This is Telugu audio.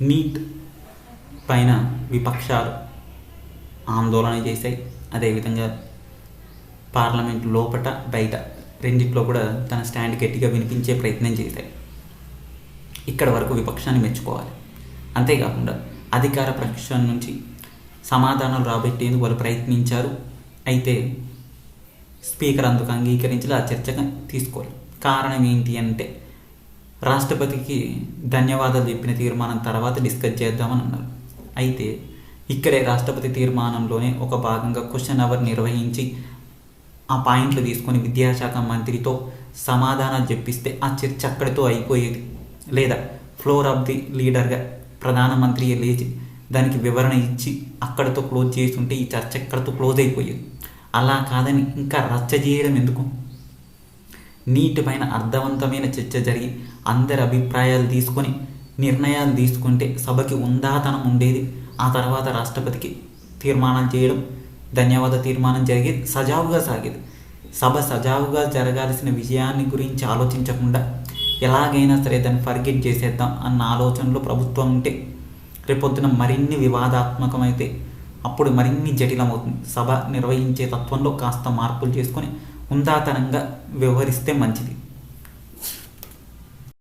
నీట్ పైన విపక్షాలు ఆందోళన చేశాయి. అదేవిధంగా పార్లమెంట్ లోపట బయట రెండిట్లో కూడా తన స్టాండ్ గట్టిగా వినిపించే ప్రయత్నం చేశాయి. ఇక్కడ వరకు విపక్షాన్ని మెచ్చుకోవాలి. అంతేకాకుండా అధికార పక్షం నుంచి సమాధానాలు రాబట్టేందుకు వాళ్ళు ప్రయత్నించారు. అయితే స్పీకర్ అందుకు అంగీకరించలే, ఆ చర్చగా తీసుకోవాలి. కారణం ఏంటి అంటే రాష్ట్రపతికి ధన్యవాదాలు చెప్పిన తీర్మానం తర్వాత డిస్కస్ చేద్దామని అన్నారు. అయితే ఇక్కడే రాష్ట్రపతి తీర్మానంలోనే ఒక భాగంగా క్వశ్చన్ అవర్ నిర్వహించి ఆ పాయింట్లు తీసుకొని విద్యాశాఖ మంత్రితో సమాధానాలు చెప్పిస్తే ఆ చర్చ అక్కడితో అయిపోయేది. లేదా ఫ్లోర్ ఆఫ్ ది లీడర్గా ప్రధానమంత్రి లేచి దానికి వివరణ ఇచ్చి అక్కడితో క్లోజ్ చేసి ఉంటే ఈ చర్చ ఎక్కడితో క్లోజ్ అయిపోయేది. అలా కాదని ఇంకా రచ్చ చేయడం ఎందుకు? నీటిపైన అర్థవంతమైన చర్చ జరిగి అందరి అభిప్రాయాలు తీసుకొని నిర్ణయాలు తీసుకుంటే సభకి ఉందాతనం ఉండేది. ఆ తర్వాత రాష్ట్రపతికి తీర్మానం చేయడం, ధన్యవాద తీర్మానం జరిగేది, సజావుగా సాగేది. సభ సజావుగా జరగాల్సిన విషయాన్ని గురించి ఆలోచించకుండా ఎలాగైనా సరే దాన్ని ఫర్గెట్ చేసేద్దాం అన్న ఆలోచనలో ప్రభుత్వం ఉంటే రేపొద్దున మరిన్ని వివాదాత్మకమైతే అప్పుడు మరిన్ని జటిలమవుతుంది. సభ నిర్వహించే తత్వంలో కాస్త మార్పులు చేసుకొని ఉందాతనంగా వ్యవహరిస్తే మంచిది.